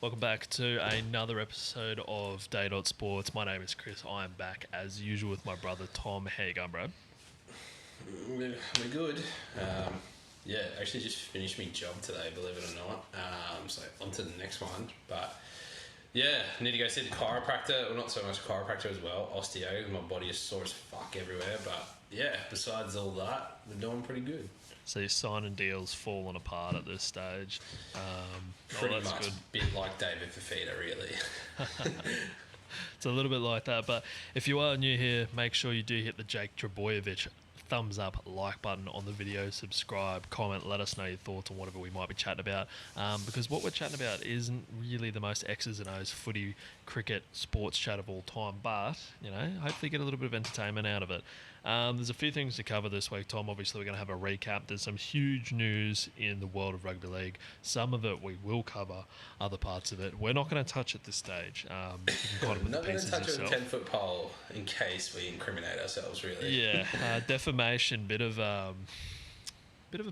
Welcome back to another episode of Day Dot Sports. My name is Chris. I am back as usual with my brother Tom. How you going, bro? We're good. Actually just finished my job today, believe it or not. So on to the next one. But yeah, need to go see the chiropractor. Well, not so much chiropractor as well. Osteo. My body is sore as fuck everywhere. But yeah, besides all that, we're doing pretty good. So your signing deal's falling apart at this stage. Pretty much good. a bit like David Fafita, really. It's a little bit like that. But if you are new here, make sure you do hit the Jake Trbojevic thumbs up, like button on the video, subscribe, comment, let us know your thoughts on whatever we might be chatting about, because what we're chatting about isn't really the most X's and O's footy, cricket, sports chat of all time, but, you know, hopefully get a little bit of entertainment out of it. There's a few things to cover this week, Tom. Obviously, we're going to have a recap. There's some huge news in the world of rugby league. Some of it we will cover, other parts of it we're not going to touch at this stage. You can kind of put Not the going to pieces touch a yourself. 10-foot pole in case we incriminate ourselves, really. Yeah, defamation, bit of a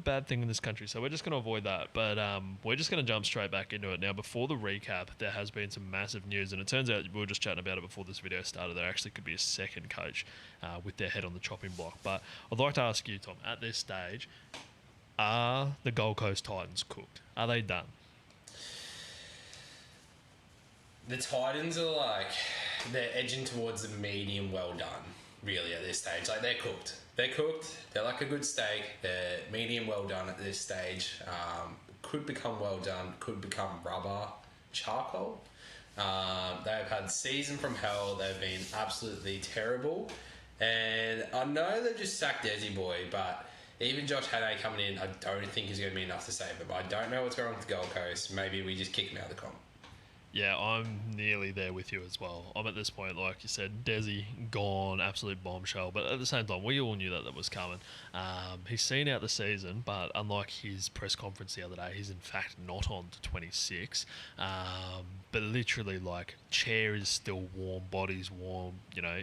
bad thing in this country, so we're just going to avoid that. But we're just going to jump straight back into it now. Before the recap, there has been some massive news, and it turns out we were just chatting about it before this video started. There actually could be a second coach with their head on the chopping block. But I'd like to ask you, Tom, at this stage, are the Gold Coast Titans cooked? Are they done? The Titans are they're edging towards the medium well done, really, at this stage. Like, they're cooked. They're cooked. They're like a good steak. They're medium well done at this stage. Could become well done. Could become rubber charcoal. They've had season from hell. They've been absolutely terrible. And I know they've just sacked Desi Boy, but even Josh Hannay coming in, I don't think he's going to be enough to save them. I don't know what's going on with the Gold Coast. Maybe we just kick him out of the comp. Yeah, I'm nearly there with you as well. I'm at this point, like you said, Desi gone, absolute bombshell. But at the same time, we all knew that was coming. He's seen out the season, but unlike his press conference the other day, he's in fact not on to 26. But literally, chair is still warm, body's warm,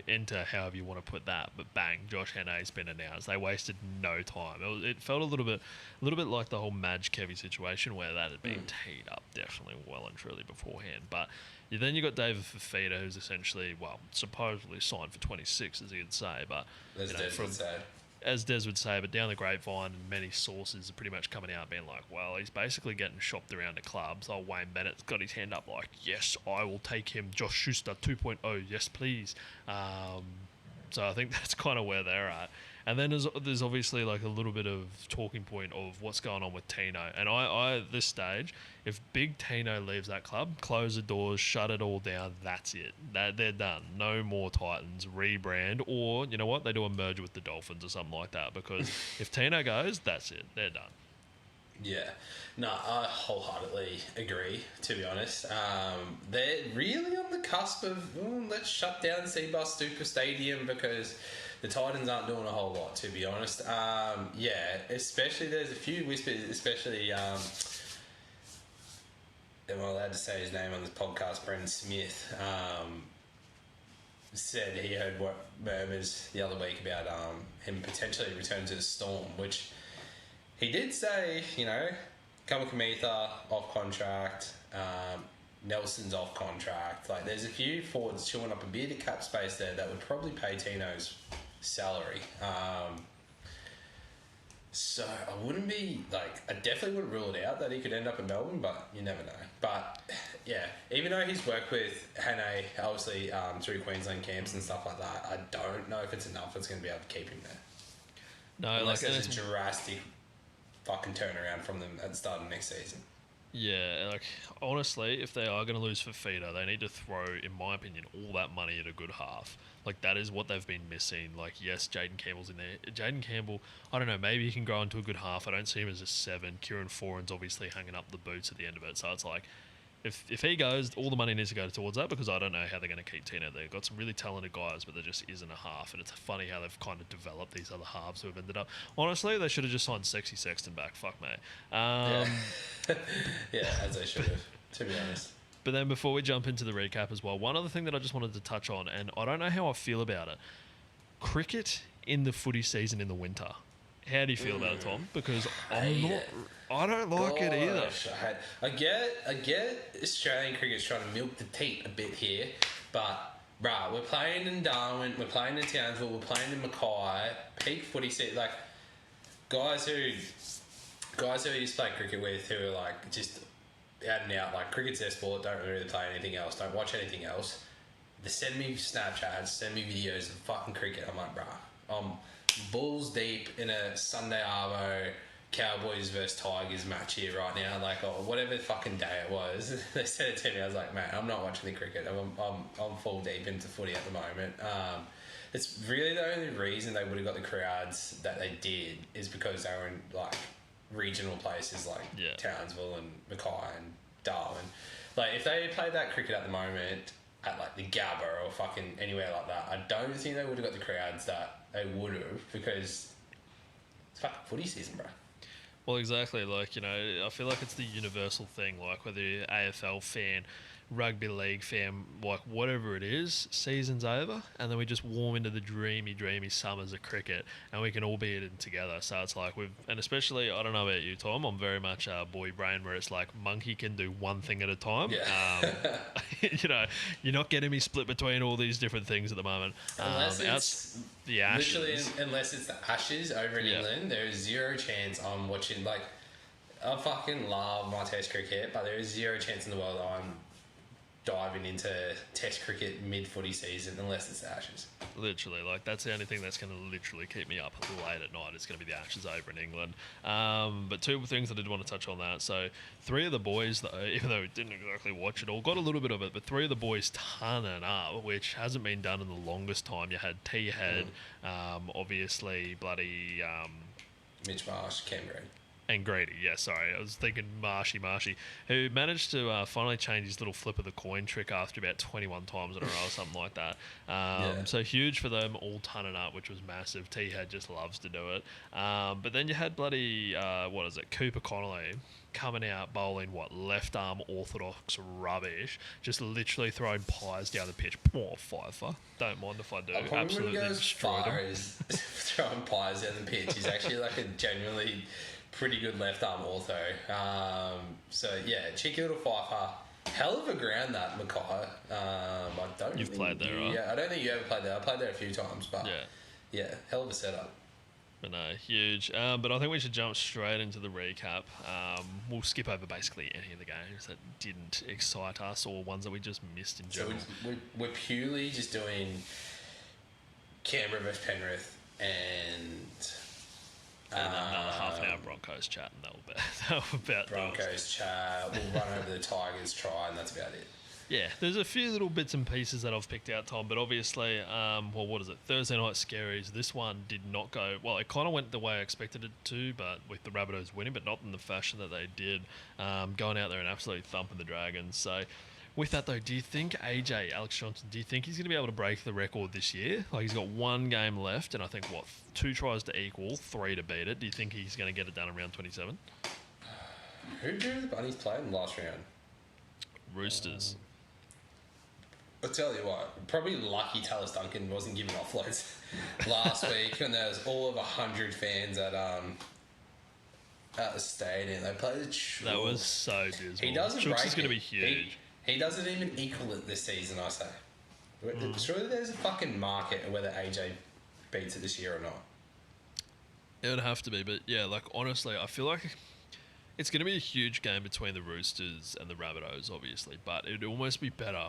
enter however you want to put that. But bang, Josh Hannay's been announced. They wasted no time. It felt a little bit like the whole Madge Kevy situation where that had been teed up definitely well and truly beforehand. But then you got David Fafita, who's essentially, supposedly signed for 26, as he'd say. But As Des would say. As Des would say, but down the grapevine, and many sources are pretty much coming out being like, well, he's basically getting shopped around the clubs. Oh, Wayne Bennett's got his hand up like, yes, I will take him. Josh Schuster 2.0, yes, please. So I think that's kind of where they're at. And then there's obviously a little bit of talking point of what's going on with Tino. And I at this stage, if big Tino leaves that club, close the doors, shut it all down, that's it. They're done. No more Titans, rebrand, or, you know what, they do a merger with the Dolphins or something like that. Because if Tino goes, that's it. They're done. Yeah. No, I wholeheartedly agree, to be honest. They're really on the cusp of, let's shut down Seabus Super Stadium because the Titans aren't doing a whole lot, to be honest. Especially there's a few whispers, especially, am I allowed to say his name on this podcast? Brendan Smith said he heard what murmurs the other week about him potentially returning to the Storm, which he did say, Kamikamitha off contract, Nelson's off contract. There's a few forwards chewing up a bit of cap space there that would probably pay Tino's salary. So I wouldn't be, I definitely wouldn't rule it out that he could end up in Melbourne, but you never know. But, yeah, even though he's worked with Hannay, obviously, through Queensland camps and stuff like that, I don't know if it's enough that's going to be able to keep him there. No, unless there's a drastic fucking turnaround from them at the start of next season. Yeah, honestly, if they are going to lose Fafita, they need to throw, in my opinion, all that money at a good half. That is what they've been missing. Yes, Jaden Campbell's in there. Jaden Campbell, I don't know, maybe he can grow into a good half. I don't see him as a 7. Kieran Foran's obviously hanging up the boots at the end of it. So it's if he goes, all the money needs to go towards that because I don't know how they're going to keep Tino there. They've got some really talented guys, but there just isn't a half. And it's funny how they've kind of developed these other halves who have ended up. Honestly, they should have just signed Sexy Sexton back. Fuck, mate. Yeah, as they should have, to be honest. But then before we jump into the recap as well, one other thing that I just wanted to touch on, and I don't know how I feel about it. Cricket in the footy season in the winter. How do you feel about it, Tom? Because Hate I'm not. it. I don't like it either. Gosh, I get Australian cricket's trying to milk the teat a bit here, but bruh, we're playing in Darwin, we're playing in Townsville, we're playing in Mackay, peak footy set, like guys who I used to play cricket with who are like just out and out, like cricket's their sport, don't really play anything else, don't watch anything else. They send me Snapchats, send me videos of fucking cricket. I'm like, bruh, I'm balls deep in a Sunday arvo Cowboys versus Tigers match here right now, like, or whatever fucking day it was. They said it to me. I was like, man, I'm not watching the cricket. I'm full deep into footy at the moment. It's really the only reason they would have got the crowds that they did is because they were in like regional places like Townsville and Mackay and Darwin. Like, if they played that cricket at the moment at like the Gabba or fucking anywhere like that, I don't think they would have got the crowds that they would have, because it's fucking footy season, bro. Well, exactly. Like, you know, I feel like it's the universal thing. Like, whether you're an AFL fan, rugby league fan, like whatever it is, season's over, and then we just warm into the dreamy summers of cricket, and we can all be in it together. So it's like and especially, I don't know about you, Tom, I'm very much a boy brain where it's like monkey can do one thing at a time. Yeah. You know, you're not getting me split between all these different things at the moment. Unless it's the Ashes. literally, unless it's the Ashes over in England, there is zero chance I'm watching. Like, I fucking love my Test cricket, but there is zero chance in the world that I'm diving into Test cricket mid-footy season unless it's the Ashes. Literally, like, that's the only thing that's going to literally keep me up late at night. It's going to be the Ashes over in England. But two things I did want to touch on that. So, three of the boys, though, even though we didn't exactly watch it all, got a little bit of it, but three of the boys turning up, which hasn't been done in the longest time. You had T-Head, obviously, bloody... Mitch Marsh, Cam Green. And Grady, yeah, sorry. I was thinking Marshy, who managed to finally change his little flip of the coin trick after about 21 times in a row or something like that. So huge for them, all turning up, which was massive. T-Head just loves to do it. But then you had bloody, Cooper Connolly coming out bowling, left arm orthodox rubbish, just literally throwing pies down the pitch. Poor Pfeiffer. Don't mind if I do. Absolutely destroyed him. As throwing pies down the pitch. He's actually like a genuinely pretty good left arm ortho. So yeah, cheeky little Pfeiffer. Hell of a ground that, Mackay. You've played there, right? Yeah, I don't think you ever played there. I played there a few times, but yeah, hell of a setup. But no, huge. But I think we should jump straight into the recap. We'll skip over basically any of the games that didn't excite us or ones that we just missed in general. So we're purely just doing Canberra versus Penrith and another half an hour Broncos chat, and that'll about Broncos chat. We'll run over the Tigers try, and that's about it. Yeah, there's a few little bits and pieces that I've picked out, Tom, but obviously, Thursday night scaries. This one did not go well. It kind of went the way I expected it to, but with the Rabbitohs winning, but not in the fashion that they did, going out there and absolutely thumping the Dragons. So, with that though, do you think Alex Johnson, do you think he's going to be able to break the record this year? Like, he's got one game left, and I think 2 tries to equal, 3 to beat it. Do you think he's going to get it done in round 27? Who did the Bunnies play in the last round? Roosters. I'll tell you what, probably lucky Talis Duncan wasn't giving offloads last week when there was all of 100 fans at the stadium. They played the Chooks. That was so dismal. He doesn't Chooks break is going to it. be huge. He doesn't even equal it this season, I say. Surely there's a fucking market of whether AJ beats it this year or not. It would have to be, but yeah, like, honestly, I feel like it's going to be a huge game between the Roosters and the Rabbitohs, obviously, but it would almost be better.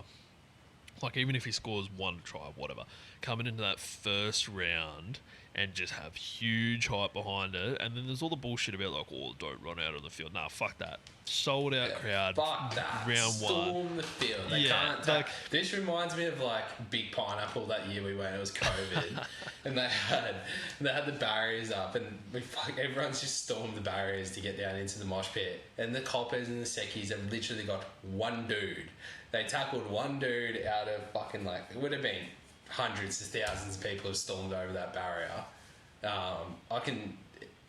Like, even if he scores 1 try, whatever, coming into that first round and just have huge hype behind it. And then there's all the bullshit about, like, don't run out on the field. Nah, fuck that. Sold out crowd. Fuck that. Round Storm 1. the field. They can't. This reminds me of, like, Big Pineapple that year we went. It was COVID. And they had the barriers up. And everyone's just stormed the barriers to get down into the mosh pit. And the coppers and the seckies have literally got one dude. They tackled one dude out of fucking, like, it would have been hundreds of thousands of people have stormed over that barrier. I can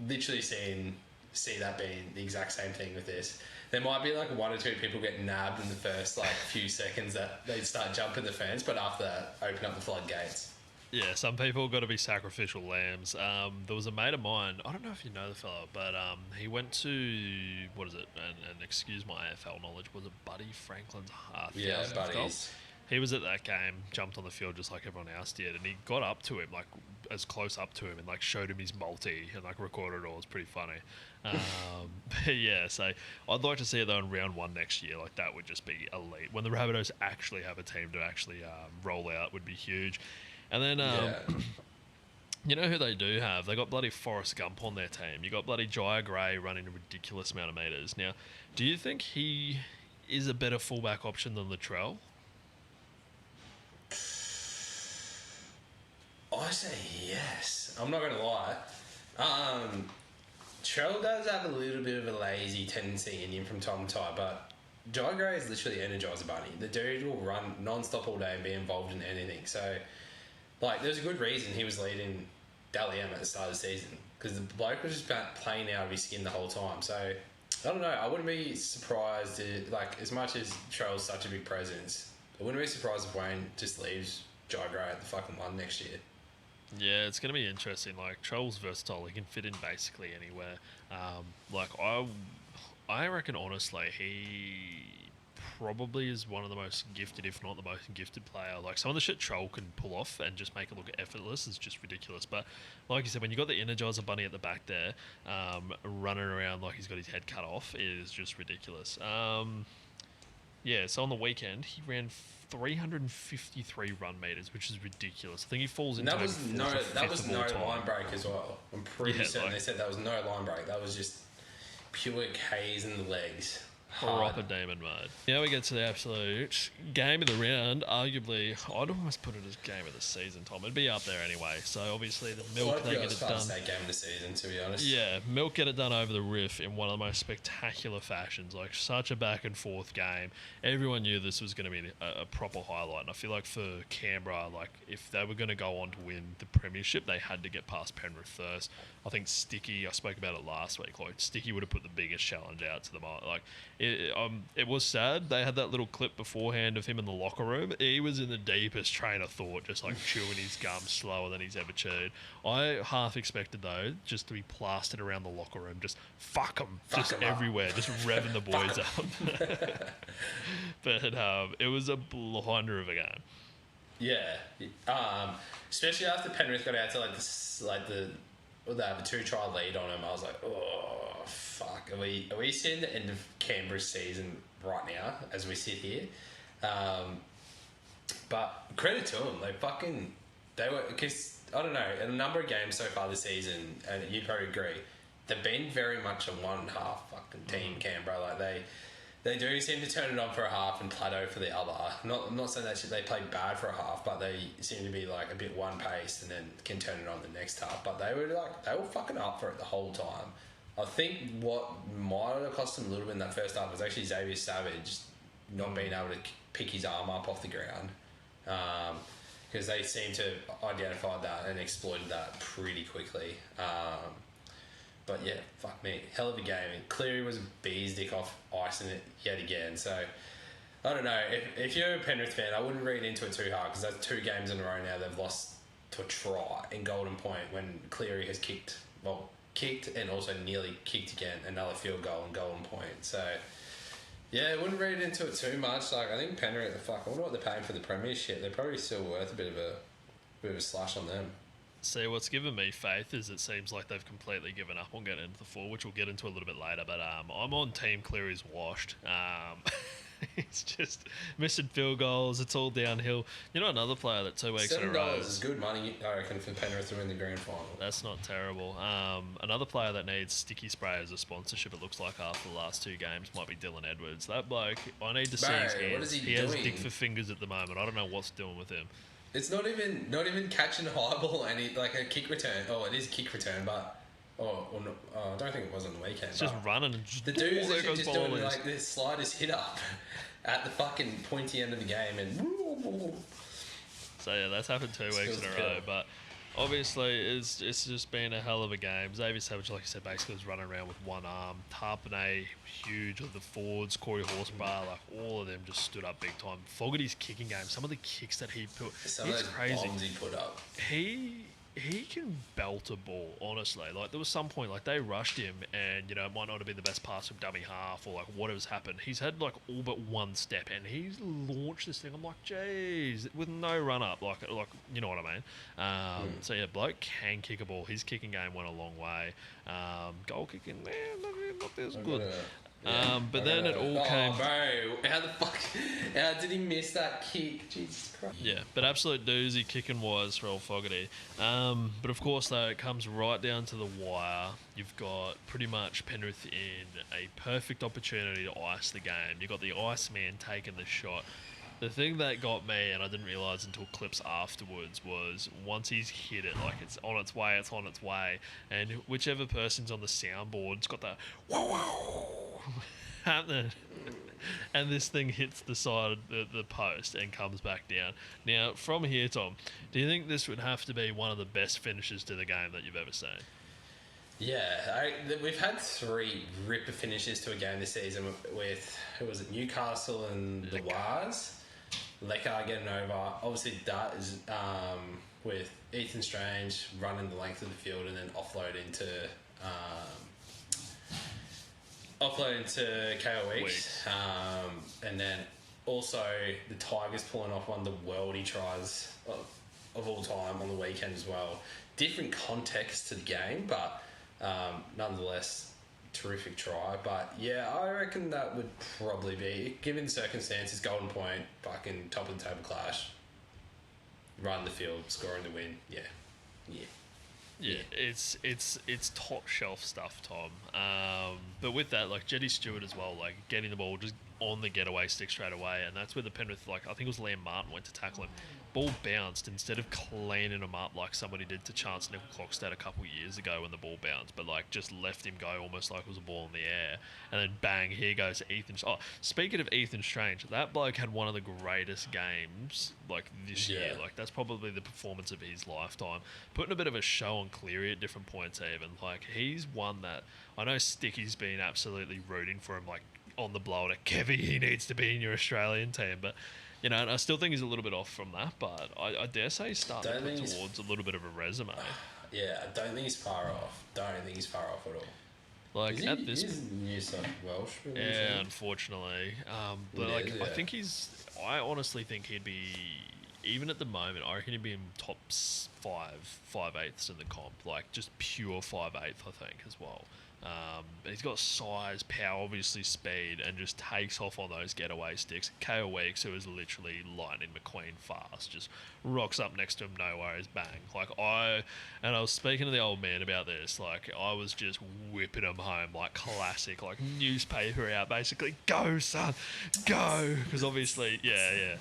literally see that being the exact same thing with this. There might be like 1 or 2 people get nabbed in the first like few seconds that they start jumping the fence, but after that, open up the floodgates. Yeah, some people got to be sacrificial lambs. There was a mate of mine. I don't know if you know the fellow, but he went to what is it? And excuse my AFL knowledge. Was it Buddy Franklin's Yeah, 1000th goal? buddies. He was at that game, jumped on the field just like everyone else did, and he got up to him, like as close up to him, and like showed him his multi and like recorded it all. It's pretty funny. But yeah, so I'd like to see it though in round one next year. Like that would just be elite. When the Rabbitohs actually have a team to actually roll out, would be huge. And then you know who they do have? They got bloody Forrest Gump on their team. You got bloody Jai Gray running a ridiculous amount of meters. Now, do you think he is a better fullback option than Latrell? I say yes. I'm not going to lie. Trell does have a little bit of a lazy tendency in him from time to time, but Jai Gray is literally Energizer Bunny. The dude will run non-stop all day and be involved in anything. So, like, there's a good reason he was leading Dally M at the start of the season, because the bloke was just playing out of his skin the whole time. So, I don't know. I wouldn't be surprised, like, as much as Trell's such a big presence, I wouldn't be surprised if Wayne just leaves Jai Gray at the fucking one next year. Yeah, it's going to be interesting. Like, Troll's versatile. He can fit in basically anywhere. Like, I reckon, honestly, he probably is one of the most gifted, if not the most gifted player. Like, some of the shit Troll can pull off and just make it look effortless is just ridiculous. But, like you said, when you got the Energizer Bunny at the back there, running around like he's got his head cut off, it is just ridiculous. Yeah, so on the weekend, he ran 353 run meters, which is ridiculous. I think he falls into that was no time. line break as well. I'm pretty certain like, they said that was no line break. That was just pure K's in the legs. Proper Damon mode. Now we get to the absolute game of the round. Arguably, I'd almost put it as game of the season, Tom. It'd be up there anyway. So obviously the Milk, they get it done. Say game of the season, to be honest. Yeah, Milk get it done over the riff in one of the most spectacular fashions. Like, such a back and forth game. Everyone knew this was going to be a proper highlight. And I feel like for Canberra, like, if they were going to go on to win the premiership, they had to get past Penrith first. I think Sticky, I spoke about it last week, like, Sticky would have put the biggest challenge out to them. Like, it was sad. They had that little clip beforehand of him in the locker room. He was in the deepest train of thought, just like chewing his gum slower than he's ever chewed. I half expected, though, just to be plastered around the locker room, just fuck them, just everywhere, just revving the boys up. But it was a blinder of a game. Yeah, especially after Penrith got out to they have a 2-try lead on him. I was like, oh fuck, are we seeing the end of Canberra's season right now as we sit here? But credit to them, they were, because I don't know, in a number of games so far this season, and you'd probably agree, they've been very much a one half fucking team. Canberra, like they do seem to turn it on for a half and plateau for the other. I'm not saying that they play bad for a half, but they seem to be like a bit one paced and then can turn it on the next half. But they were fucking up for it the whole time. I think what might have cost them a little bit in that first half was actually Xavier Savage not being able to pick his arm up off the ground, because they seem to identify that and exploited that pretty quickly. But yeah, fuck me, hell of a game. And Cleary was a bee's dick off icing it yet again. So I don't know. If you're a Penrith fan, I wouldn't read into it too hard, because that's 2 games in a row now they've lost to a try in Golden Point when Cleary has kicked and also nearly kicked again another field goal in Golden Point. So yeah, I wouldn't read into it too much. Like, I think Penrith, I wonder what they're paying for the premiership. They're probably still worth a bit of a slash on them. See, what's given me faith is it seems like they've completely given up on getting into the 4, which we'll get into a little bit later. But I'm on Team Cleary's washed. It's just missing field goals. It's all downhill. You know, another player that 2 weeks in a row. $7 is good money, I reckon, for Penrith to win the grand final. That's not terrible. Another player that needs Sticky Spray as a sponsorship, it looks like, after the last 2 games, might be Dylan Edwards. That bloke, I need to see his hands. What is he has doing? dick for fingers at the moment. I don't know what's doing with him. It's not even catching a high ball and like a kick return. Oh, it is a kick return, but I don't think it was on the weekend. It's just running and just the dude's there goes just doing like this slightest hit up at the fucking pointy end of the game, and so yeah, that's happened 2 weeks in a row. But obviously, it's just been a hell of a game. Xavier Savage, like you said, basically was running around with one arm. Tarpanay, huge. Of the forwards, Corey Horsburgh, like all of them just stood up big time. Fogarty's kicking game, some of the kicks that he put, Some it's of those crazy. bombs he put up. He can belt a ball, honestly. Like, there was some point, like, they rushed him, and, you know, it might not have been the best pass from dummy half, or, like, whatever's happened. He's had, like, all but one step, and he's launched this thing. I'm like, jeez, with no run-up, like, you know what I mean? So, yeah, bloke can kick a ball. His kicking game went a long way. Goal kicking, not as good. But then it all came... bro, how the fuck... How did he miss that kick? Jesus Christ. Yeah, but absolute doozy kicking was for old Fogarty. But of course, though, it comes right down to the wire. You've got pretty much Penrith in a perfect opportunity to ice the game. You've got the Iceman taking the shot. The thing that got me, and I didn't realise until clips afterwards, was once he's hit it, like it's on its way, and whichever person's on the soundboard's got the happening. And this thing hits the side of the post and comes back down. Now, from here, Tom, do you think this would have to be one of the best finishes to the game that you've ever seen? Yeah, we've had 3 ripper finishes to a game this season with, who was it, Newcastle and the Wars. Lekar getting over. Obviously, that is with Ethan Strange running the length of the field and then offloading to KO Weeks. And then also the Tigers pulling off one of the worldy tries of all time on the weekend as well. Different context to the game, but nonetheless, terrific try. But yeah, I reckon that would probably be, given the circumstances, Golden Point, fucking top of the table clash, run the field, scoring the win. Yeah, it's top shelf stuff, Tom. But with that, like Jetty Stewart as well, like getting the ball just on the getaway stick straight away, and that's where the Penrith, like I think it was Liam Martin went to tackle him. Ball bounced instead of cleaning him up like somebody did to Chance Nickel-Clockstad a couple of years ago when the ball bounced, but like just left him go almost like it was a ball in the air, and then bang, here goes Ethan. Oh, speaking of Ethan Strange, that bloke had one of the greatest games like this year. Like that's probably the performance of his lifetime. Putting a bit of a show on Cleary at different points even. Like he's one that I know Sticky's been absolutely rooting for him, like on the blower to Kevy, he needs to be in your Australian team, but you know, and I still think he's a little bit off from that, but I dare say he's starting to put towards a little bit of a resume. Yeah, I don't think he's far off. Don't think he's far off at all. Like at this, he's New South Welsh. Yeah, unfortunately. But like, I think I honestly think he'd be, even at the moment, I reckon he'd be in top 5/8 in the comp, like just pure 5/8, I think as well. But he's got size, power, obviously speed, and just takes off on those getaway sticks. KO Weeks, who is literally Lightning McQueen fast, just rocks up next to him, no worries, bang. Like I was speaking to the old man about this, like I was just whipping him home, like classic, like newspaper out, basically, go son, go, because obviously, yeah.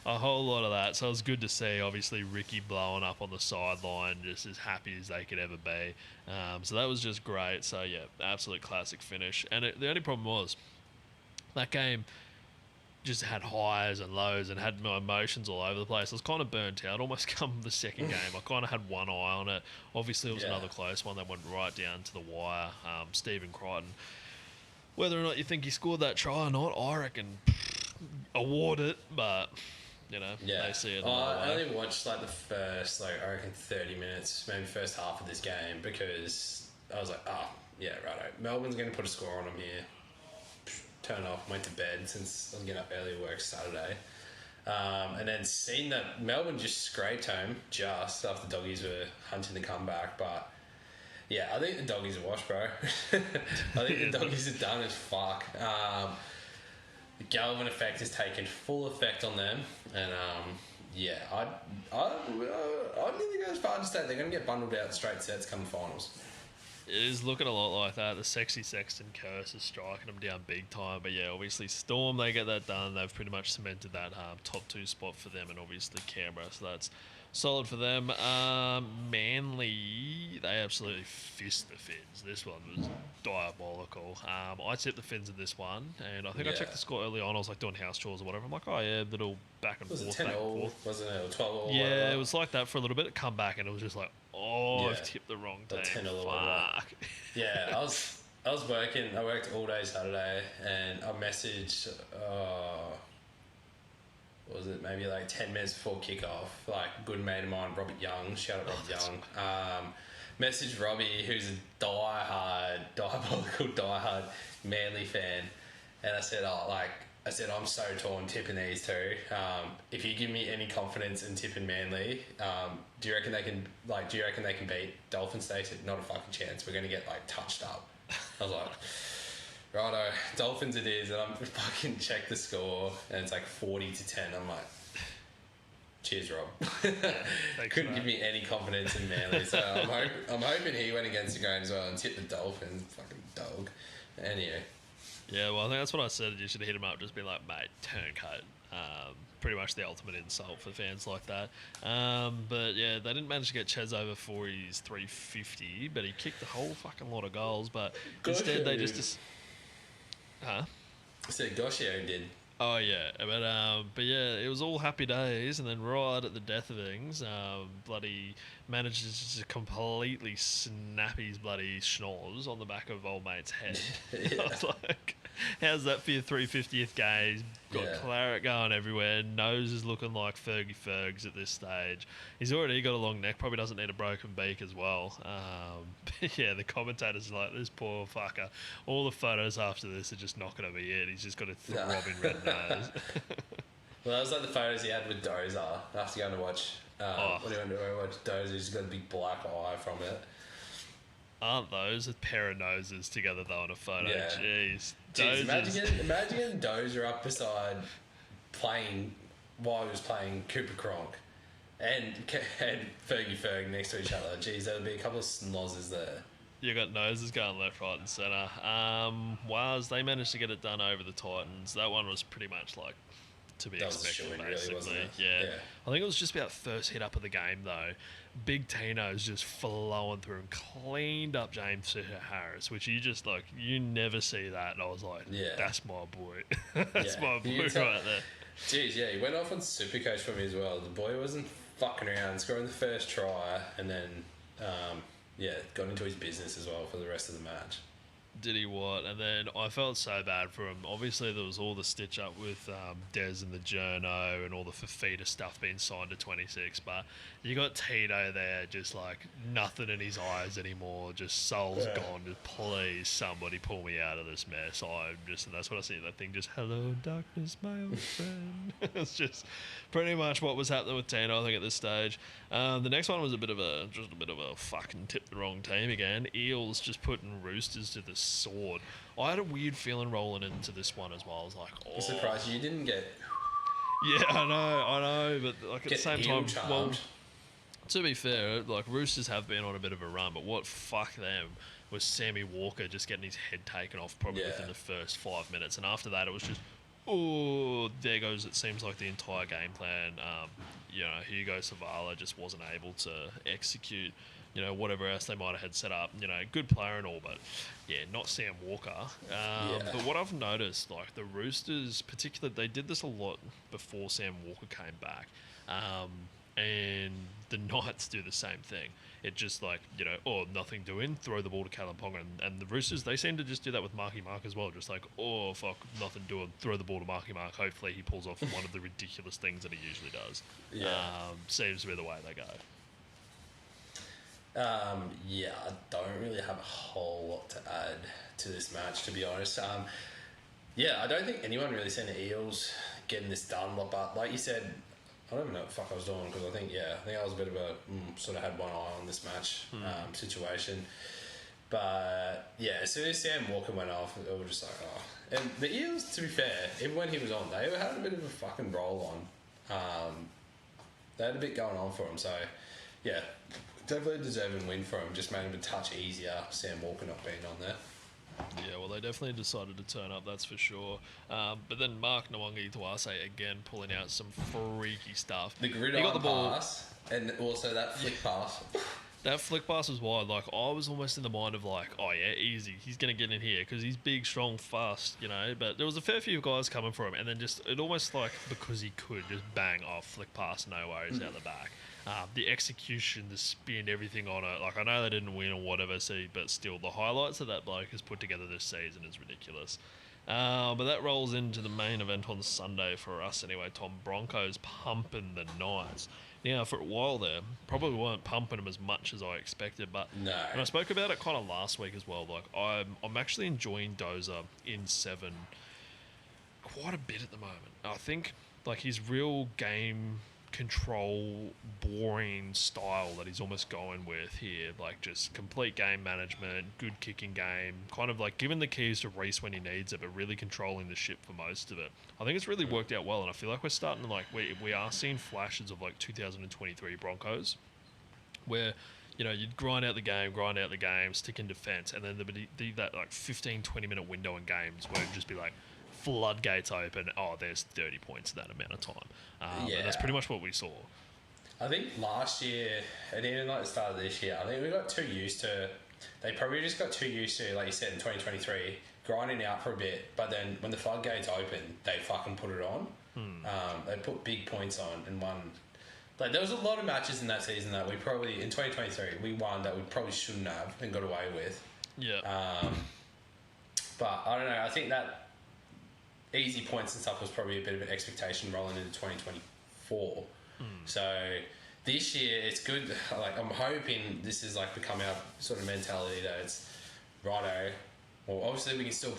A whole lot of that, so it was good to see. Obviously, Ricky blowing up on the sideline, just as happy as they could ever be. So that was just great. So yeah, absolute classic finish. And the only problem was that game just had highs and lows and had my emotions all over the place. I was kind of burnt out. Almost come the second game, I kind of had one eye on it. Obviously, it was another close one that went right down to the wire. Stephen Crichton. Whether or not you think he scored that try or not, I reckon award it, but. You know, they see it. I only watched like the first, like I reckon 30 minutes, maybe first half of this game, because I was like, righto. Melbourne's going to put a score on them here. Turn off, went to bed since I was getting up early to work Saturday. And then seeing that Melbourne just scraped home just after the Doggies were hunting the comeback. But yeah, I think the Doggies are washed, bro. I think the Doggies are done as fuck. The Galvin effect has taken full effect on them, and I nearly go as far as to say they're going to get bundled out straight sets come finals. It is looking a lot like that. The sexy Sexton curse is striking them down big time, but yeah, obviously Storm, they get that done. They've pretty much cemented that top 2 spot for them, and obviously Canberra, so that's Solid for them. Manly, they absolutely fist the Finns. This one was diabolical. I tipped the Finns in this one, and I think I checked the score early on. I was like doing house chores or whatever. I'm like, oh yeah, little back and Was it forth, 10 back and all? forth. Wasn't it? Or 12 all? Yeah, whatever. it was like that for a little bit. Come back, and it was just like, oh, Yeah. I've tipped the wrong Or team. 10 or whatever. Fuck. Yeah, I was working. I worked all day Saturday, and I messaged. What was it? Maybe like 10 minutes before kickoff. Like a good mate of mine, Robert Young. Shout out Robert Young. Messaged Robbie, who's a diehard Manly fan, and I said, I'm so torn tipping these two. If you give me any confidence in tipping Manly, do you reckon they can beat Dolphins? They said, not a fucking chance. We're going to get like touched up. I was like, righto, Dolphins it is, and I'm fucking check the score, and it's like 40-10. I'm like, cheers, Rob. Couldn't give me any confidence in Manly, so I'm hoping he went against the grain as well and tipped the Dolphins. Fucking dog. Anyway. Yeah, well, I think that's what I said. You should have hit him up, just be like, mate, turncoat. Pretty much the ultimate insult for fans like that. But yeah, they didn't manage to get Ches over for his 350, but he kicked a whole fucking lot of goals. But instead, they just huh? I said Goshio did. Oh yeah, but yeah, it was all happy days, and then right at the death of things, bloody manages to completely snap his bloody schnoz on the back of old mate's head. I was like, how's that for your 350th game? He's got claret going everywhere. Nose is looking like Fergie Fergs at this stage. He's already got a long neck. Probably doesn't need a broken beak as well. But yeah, the commentators are like, this poor fucker. All the photos after this are just not going to be it. He's just got a throbbing red nose. Well, that was like the photos he had with Dozer after going to watch. What do you want to do? I watch Dozer. He's got a big black eye from it. Aren't those a pair of noses together though in a photo? Yeah. Jeez. Imagine getting Dozer up beside while he was playing Cooper Cronk and Fergie Ferg next to each other. Jeez, there would be a couple of snozzes there. You got noses going left, right, and centre. Wales, they managed to get it done over the Titans. That one was pretty much like to be expected, basically. Really, wasn't it? Yeah. I think it was just about first hit up of the game though. Big Tino's just flowing through and cleaned up James Fisher-Harris, which you never see that. And I was like, that's my boy. That's my boy right there. Jeez, yeah, he went off on Supercoach for me as well. The boy wasn't fucking around, scoring the first try, and then, got into his business as well for the rest of the match. Did he what? And then I felt so bad for him. Obviously, there was all the stitch up with Des and the journo and all the Fafita stuff being signed to 26. But you got Tino there, just like nothing in his eyes anymore. Just soul's gone. Just please, somebody pull me out of this mess. And that's what I see. That thing just, hello, darkness, my old friend. It's just pretty much what was happening with Tino, I think, at this stage. The next one was a bit of a fucking tip the wrong team again. Eels just putting Roosters to the sword. I had a weird feeling rolling into this one as well. I was like, I'm surprised you didn't get. Yeah, I know, but like at the same time, well, to be fair, like Roosters have been on a bit of a run, but what fuck them was Sammy Walker just getting his head taken off probably within the first 5 minutes, and after that it was just, there goes. It seems like the entire game plan. Hugo Savala just wasn't able to execute. Whatever else they might have had set up. Good player and all, but not Sam Walker. But what I've noticed, like the Roosters, particularly, they did this a lot before Sam Walker came back, and the Knights do the same thing. It just like nothing doing, throw the ball to Callum Ponga, and the Roosters, they seem to just do that with Marky Mark as well. Just like fuck, nothing doing, throw the ball to Marky Mark. Hopefully he pulls off one of the ridiculous things that he usually does. Seems to be the way they go. I don't really have a whole lot to add to this match, to be honest. I don't think anyone really seen the Eels getting this done, but like you said, I don't even know what the fuck I was doing, because I think I was a bit of a sort of had one eye on this match situation. But as soon as Sam Walker went off, it was just like, And the Eels, to be fair, even when he was on, they had a bit of a fucking roll on. They had a bit going on for them, so definitely a deserving win for him. Just made him a touch easier, Sam Walker not being on there. Yeah, well, they definitely decided to turn up, that's for sure. But then Mark Nwangi Tuase again pulling out some freaky stuff. The gridiron pass And also that flick pass. That flick pass was wide. Like, I was almost in the mind of like, oh yeah, easy. He's going to get in here because he's big, strong, fast, you know. But there was a fair few guys coming for him. And then just, it almost like, because he could just bang off, flick pass, no worries out the back. The execution, the spin, everything on it. Like, I know they didn't win or whatever, but still, the highlights that bloke has put together this season is ridiculous. But that rolls into the main event on Sunday for us anyway, Tom. Broncos pumping the Knights. Now, for a while there, probably weren't pumping them as much as I expected, but No. and I spoke about it kind of last week as well. Like, I'm actually enjoying Dozer in 7 quite a bit at the moment. I think like his real game control, boring style that he's almost going with here, like just complete game management, good kicking game, kind of like giving the keys to Reece when he needs it, but really controlling the ship for most of it. I think it's really worked out well, and I feel like we're starting to like we are seeing flashes of like 2023 Broncos, where you know you'd grind out the game, stick in defence, and then there'd be that like 15-20 minute window in games where it'd just be like floodgates open. Oh, there's 30 points in that amount of time. And that's pretty much what we saw. I think last year, and even like the start of this year, I think we got too used to. They probably just got too used to, like you said, in 2023, grinding out for a bit. But then when the floodgates opened, they fucking put it on. They put big points on and won. Like there was a lot of matches in that season that we probably in 2023 we won that we probably shouldn't have and got away with. Yeah. But I don't know. I think that easy points and stuff was probably a bit of an expectation rolling into 2024. So this year it's good. Like I'm hoping this is like become our sort of mentality that it's righto. Well, obviously we can still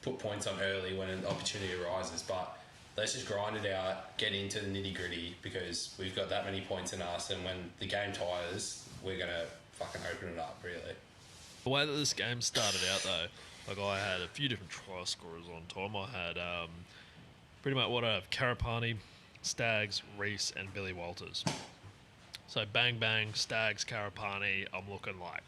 put points on early when an opportunity arises, but let's just grind it out, get into the nitty gritty because we've got that many points in us, and when the game tires, we're gonna fucking open it up. Really. The way that this game started out though. Like, I had a few different try scorers on time. I had pretty much what I have, Karapani, Staggs, Reece, and Billy Walters. So, bang, bang, Staggs, Karapani, I'm looking like,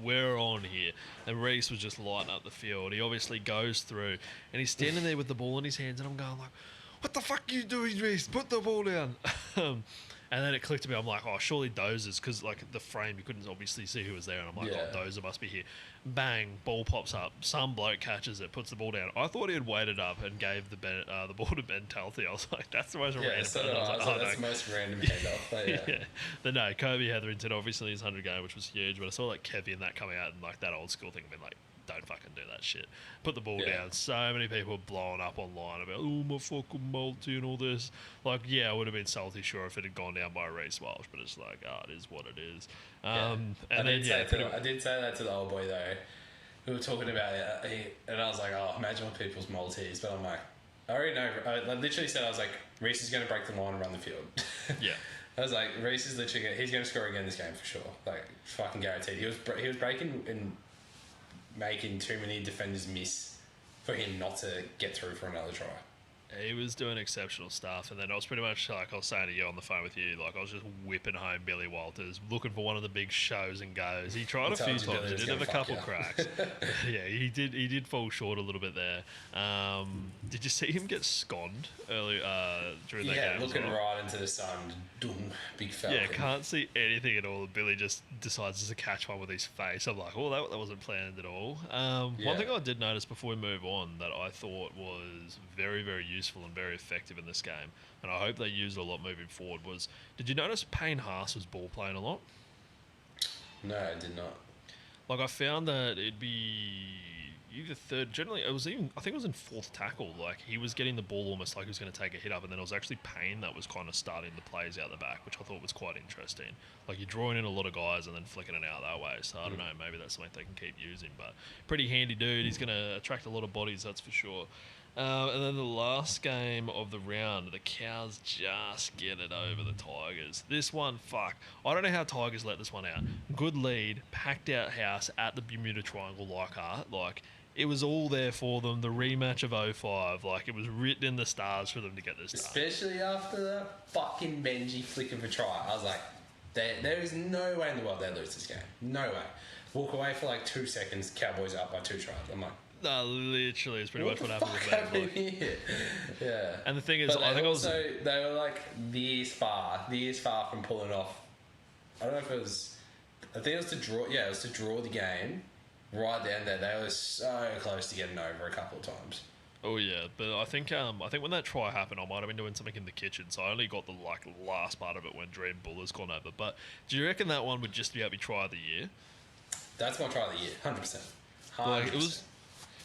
we're on here. And Reece was just lighting up the field. He obviously goes through, and he's standing there with the ball in his hands, and I'm going like, what the fuck are you doing, Reece? Put the ball down. And then it clicked to me. I'm like, oh, surely Dozer's, because like the frame, you couldn't obviously see who was there. And I'm like, oh, Dozer must be here. Bang, ball pops up. Some bloke catches it, puts the ball down. I thought he had waited up and gave the ball to Ben Talty. I was like, that's the most random. So that's the most random handoff. But yeah. But no, Kobe Hetherington, obviously his 100 game, which was huge. But I saw like Kevy and that coming out and like that old school thing, being like, don't fucking do that shit. Put the ball down. So many people blowing up online about, oh, my fucking multi and all this. Like, yeah, I would have been salty, sure, if it had gone down by Reece Walsh, but it's like, it is what it is. And I did say that to the old boy, though. We were talking about it, and I was like, oh, imagine what people's multis. But I'm like, I already know. I literally said, I was like, Reece is going to break the line and run the field. Yeah. I was like, Reece is literally, he's going to score again this game for sure. Like, fucking guaranteed. He was breaking and making too many defenders miss for him not to get through for another try. He was doing exceptional stuff, and then I was pretty much like I was saying to you on the phone with you, like I was just whipping home Billy Walters, looking for one of the big shows and goes. He tried a few times, he did have a couple cracks. Yeah, he did fall short a little bit there. Did you see him get sconned early during that game? Yeah, looking right into the sun, big falcon. Yeah, can't see anything at all. Billy just decides just to catch one with his face. I'm like, oh, that wasn't planned at all. One thing I did notice before we move on that I thought was very, very useful and very effective in this game, and I hope they use it a lot moving forward, was, did you notice Payne Haas was ball playing a lot? No, I did not. Like, I found that it'd be either third, generally, I think it was in fourth tackle, like, he was getting the ball almost like he was going to take a hit up, and then it was actually Payne that was kind of starting the plays out the back, which I thought was quite interesting. Like, you're drawing in a lot of guys and then flicking it out that way, so I don't know, maybe that's something they can keep using, but pretty handy dude. He's going to attract a lot of bodies, that's for sure. And then the last game of the round, the Cows just get it over the Tigers. This one, fuck. I don't know how Tigers let this one out. Good lead, packed out house at the Bermuda Triangle, like it was all there for them. The rematch of 05, like it was written in the stars for them to get this done. Especially after that fucking Benji flick of a try. I was like, there is no way in the world they lose this game. No way. Walk away for like 2 seconds, Cowboys up by 2 tries. I'm like, No, literally, it's pretty much what happened with happened me. Like, here? Yeah. and the thing is, But I think they were like years far from pulling off. I don't know if it was. I think it was to draw. Yeah, it was to draw the game. Right down there, they were so close to getting over a couple of times. oh yeah, but I think when that try happened, I might have been doing something in the kitchen, so I only got the last part of it when Dream Bulla's gone over. But do you reckon that one would just be able to be try of the year? That's my try of the year, 100%. Like, it was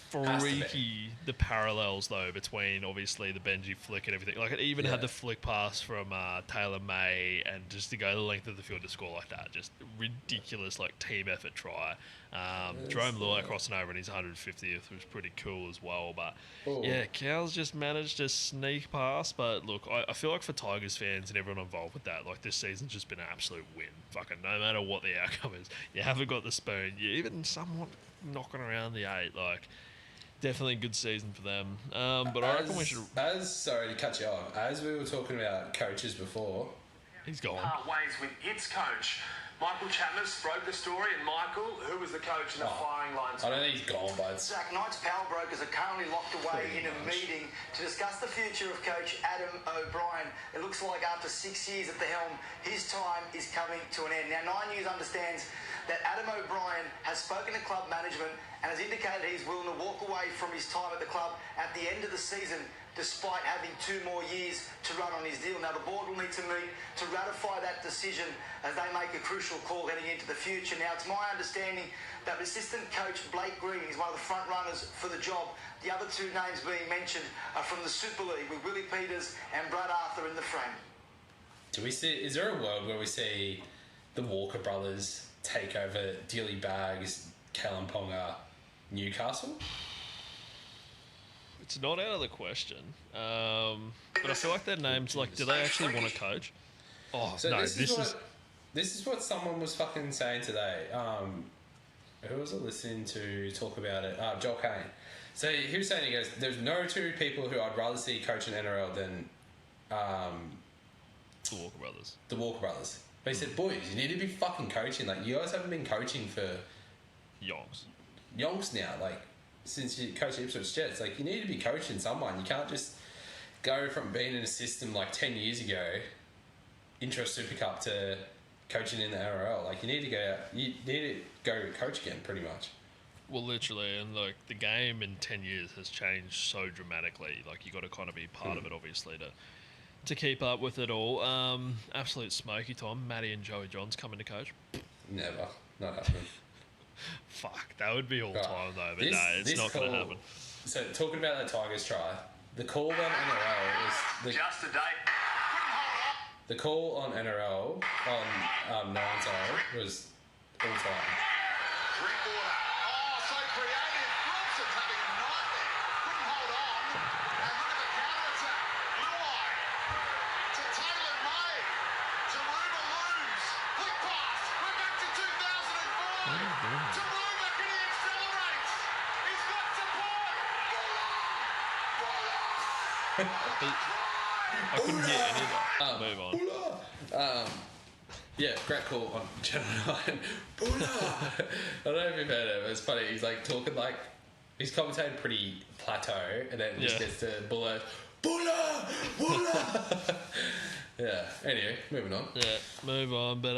freaky, the parallels though between obviously the Benji flick and everything. Like, it even had the flick pass from Taylor May, and just to go the length of the field to score like that, just ridiculous, like, team effort try. Jerome Luai crossing over in his 150th was pretty cool as well. But yeah, Cows just managed to sneak past. But look, I feel like for Tigers fans and everyone involved with that, like, this season's just been an absolute win. Fucking no matter what the outcome is, you haven't got the spoon. You're even somewhat knocking around the 8. Like, definitely a good season for them. But I reckon we should. Sorry to cut you off. As we were talking about coaches before, He's gone. Ways with its coach. Michael Chalmers broke the story, and Michael, who was the coach in the firing line? I don't think he's gone, but Zach, Knight's power brokers are currently locked away in a meeting to discuss the future of coach Adam O'Brien. It looks like after 6 years at the helm, his time is coming to an end. Now, Nine News understands that Adam O'Brien has spoken to club management and has indicated he's willing to walk away from his time at the club at the end of the season, despite having 2 more years to run on his deal. Now, the board will need to meet to ratify that decision as they make a crucial call heading into the future. Now, it's my understanding that assistant coach Blake Green is one of the front runners for the job. The other 2 names being mentioned are from the Super League, with Willie Peters and Brad Arthur in the frame. is there a world where we see the Walker brothers take over Dilly Bags, Callum Ponga, Newcastle? It's not out of the question. But I feel like their names, like, do they actually want to coach? Oh, So no, this is what someone was fucking saying today. Who was I listening to talk about it? Joel Kane. So he was saying, he goes, there's no 2 people who I'd rather see coach in NRL than the Walker brothers. the Walker brothers. But he said, boys, you need to be fucking coaching. Like, you guys haven't been coaching for yonks now. Like, since you coach Ipswich Jets, like, you need to be coaching someone. You can't just go from being in a system like 10 years ago, intro Super Cup, to coaching in the NRL. Like, you need to go coach again, pretty much. Well, literally, and like, the game in 10 years has changed so dramatically. Like, you got to kind of be part of it, obviously, to keep up with it all. Absolute smoky time. Matty and Joey Johns coming to coach. Never. Not happening. Fuck, that would be all time though, but no, it's not going to happen. So, talking about that Tigers try, the call on NRL is Just a date. the call on NRL on 9 was all time. Drinkwater. Oh, so creative. Robson's having a nightmare. Couldn't hold on. And look at the counter-attack. Luai to Taylor May. To Ruba Looms. Quick pass. We're back to 2005. To Ruba, can he accelerate? He's got support. I couldn't hear any of that. Move on. Bula! Yeah, great call on Channel 9. Bula! I don't know if you've heard it, but it's funny. He's like talking like, he's commentating pretty plateau, and then just gets to Bula. Bula! Bula! Yeah, anyway, moving on. Yeah, move on. But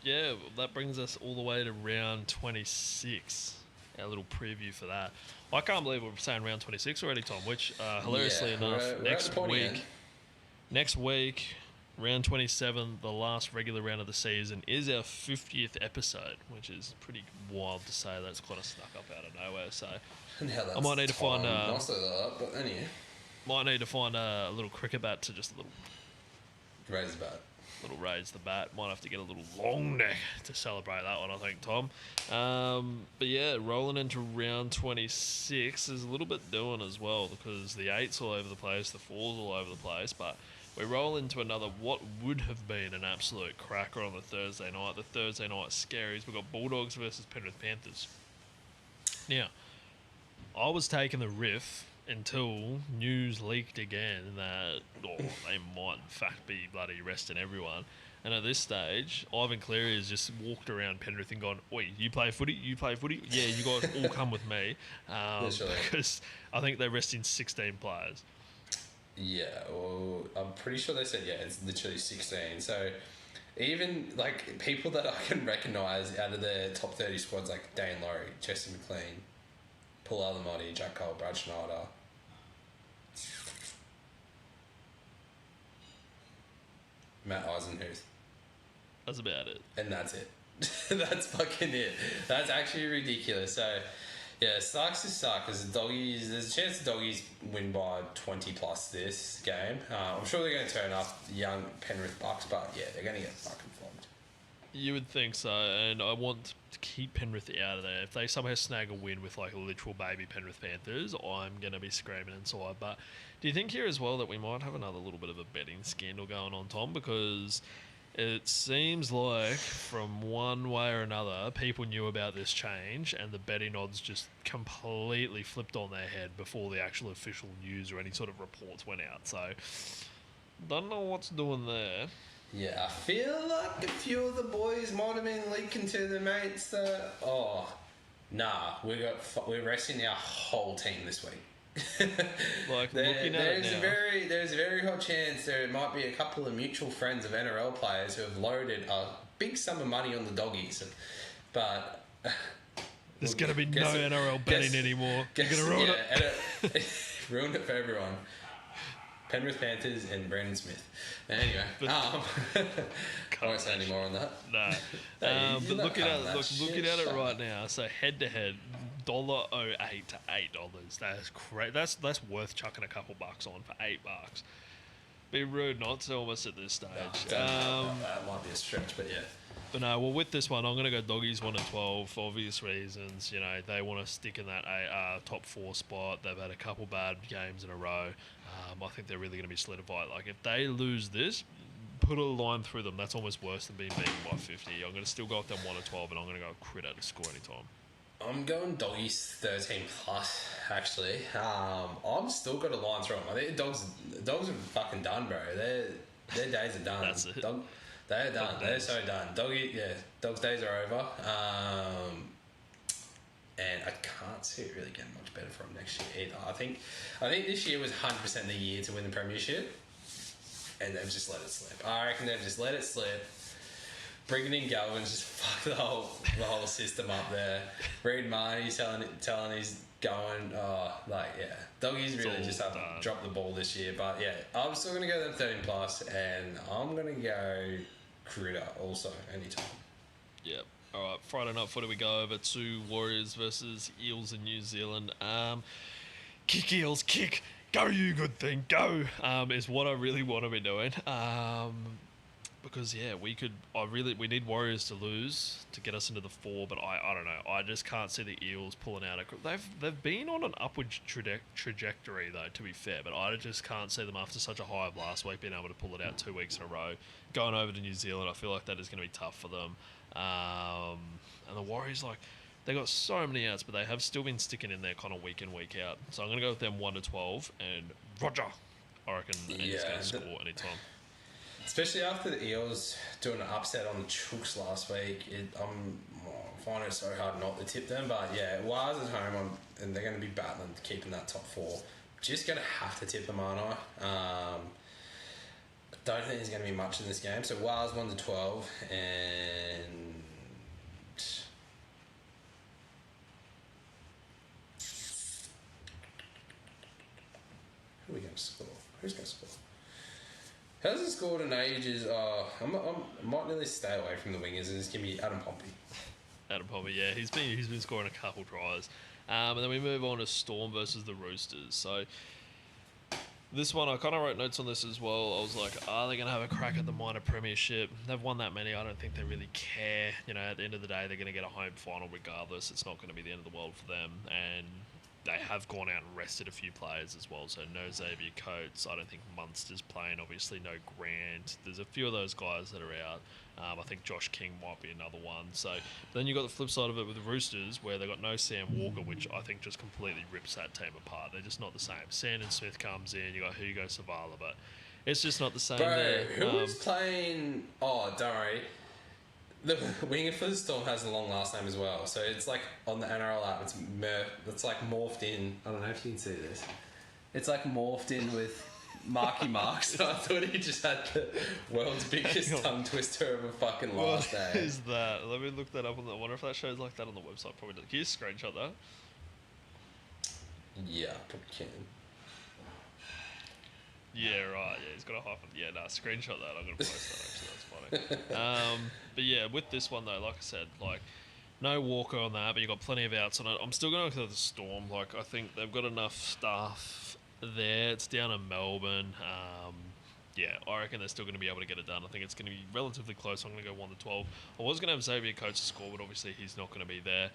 yeah, that brings us all the way to round 26. Our little preview for that. I can't believe we're saying round 26 already, Tom, which hilariously enough, next week, round 27, the last regular round of the season, is our 50th episode, which is pretty wild to say. That's kind of snuck up out of nowhere. So I might need to find but anyway, might need to find a little cricket bat to just raise the bat. Raise the bat. Might have to get a little long neck to celebrate that one, I think, Tom. But yeah, rolling into round 26 is a little bit doing as well, because the 8's all over the place, the 4's all over the place, but we roll into another what would have been an absolute cracker on the Thursday night. The Thursday night scaries. We've got Bulldogs versus Penrith Panthers. Now, I was taking the riff until news leaked again that they might in fact be bloody arresting everyone. And at this stage, Ivan Cleary has just walked around Penrith and gone, "Oi, you play footy? You play footy? Yeah, you guys all come with me." Literally. Because I think they're resting 16 players. Yeah, well, I'm pretty sure they said, it's literally 16. So even, like, people that I can recognise out of their top 30 squads, like Dane Laurie, Jesse McLean, Paul Alamotti, Jack Cole, Brad Schneider. Matt Eisenhuth. That's about it. And that's it. That's fucking it. That's actually ridiculous. So, yeah, sucks to suck because there's a chance the Doggies win by 20 plus this game. I'm sure they're going to turn up young Penrith Bucks, but yeah, they're going to get fucking flogged. You would think so, and I want to keep Penrith out of there. If they somehow snag a win with like a literal baby Penrith Panthers, I'm going to be screaming inside. But do you think here as well that we might have another little bit of a betting scandal going on, Tom? Because it seems like from one way or another, people knew about this change and the betting odds just completely flipped on their head before the actual official news or any sort of reports went out. So, don't know what's doing there. Yeah, I feel like a few of the boys might have been leaking to their mates that, we're resting our whole team this week. Like looking at it now, there's a very hot chance there might be a couple of mutual friends of NRL players who have loaded a big sum of money on the Doggies, but there's going to be no NRL betting anymore. You're going to ruin it. Ruined it for everyone. Penrith Panthers and Brandon Smith. Anyway, I won't say any more on that. No, but looking at it right now, so head to head, $1.08 to $8. That's great. That's worth chucking a couple bucks on for $8. Be rude not to almost at this stage. That might be a stretch, but yeah. But no, well, with this one, I'm going to go Doggies 1-12 for obvious reasons. You know, they want to stick in that top 4 spot. They've had a couple bad games in a row. I think they're really going to be solidified. Like, if they lose this, put a line through them. That's almost worse than being beaten by 50. I'm going to still go with them 1-12, and I'm going to go Critter to score anytime. I'm going Doggies 13 plus, actually. I've still got a line through them. I think the dogs are fucking done, bro. Their days are done. That's it. They're done. They're so done. Dogs' days are over. And I can't see it really getting much better for them next year either. I think this year was 100% the year to win the premiership, and they've just let it slip. I reckon they've just let it slip. Bringing in Galvin's just fucked the whole system up there. Reid Marnie's telling he's going. Doggies really just have dropped the ball this year. But yeah, I'm still gonna go them 13 plus, and I'm gonna go Critter also anytime. Yep. All right, Friday night footy, we go over to Warriors versus Eels in New Zealand. Kick Eels, kick. Go, you good thing, go, is what I really want to be doing. Because, yeah, we need Warriors to lose to get us into the 4, but I don't know. I just can't see the Eels pulling out. They've been on an upward trajectory, though, to be fair, but I just can't see them after such a high of last week being able to pull it out 2 weeks in a row. Going over to New Zealand, I feel like that is going to be tough for them. And the Warriors, they got so many outs, but they have still been sticking in there kind of week in, week out. So I'm going to go with them 1-12, and Roger, I reckon he's going to score anytime. Especially after the Eels doing an upset on the Chooks last week, I'm finding it so hard not to tip them. But yeah, Wars at home, and they're going to be battling to keep in that top 4. Just going to have to tip them, aren't I? Don't think there's going to be much in this game. So Wars 1-12, and who are we going to score? Who's going to score? Hasn't scored in ages. I might nearly stay away from the wingers and just give me Adam Pompey. Adam Pompey, yeah, he's been scoring a couple tries. And then we move on to Storm versus the Roosters. So this one, I kind of wrote notes on this as well. I was like, are they going to have a crack at the minor premiership? They've won that many. I don't think they really care. You know, at the end of the day, they're going to get a home final regardless. It's not going to be the end of the world for them. And they have gone out and rested a few players as well. So no Xavier Coates. I don't think Munster's playing. Obviously no Grant. There's a few of those guys that are out. I think Josh King might be another one. So then you got the flip side of it with the Roosters, where they got no Sam Walker, which I think just completely rips that team apart. They're just not the same. Sandon Smith comes in. You got Hugo Savala, but It's just not the same Bro, there. who's playing... Oh, don't worry. The winger for the Storm has a long last name as well. So it's like on the NRL app, it's like morphed in. I don't know if you can see this. It's like morphed in with Marky Mark. So I thought he just had the world's biggest tongue twister of a fucking last name. What is that? Let me look that up. I wonder if that shows like that on the website. Probably does. Can you screenshot that? Yeah, probably can. Yeah, right. Yeah, he's got a hyphen. Yeah, nah, screenshot that. I'm going to post that, actually. That's funny. But yeah, with this one, though, like I said, like, no Walker on that, but you've got plenty of outs on it. I'm still going to look at the Storm. Like, I think they've got enough stuff there. It's down in Melbourne. Yeah, I reckon they're still going to be able to get it done. I think it's going to be relatively close. I'm going to go 1-12. I was going to have Xavier Coates to score, but obviously he's not going to be there.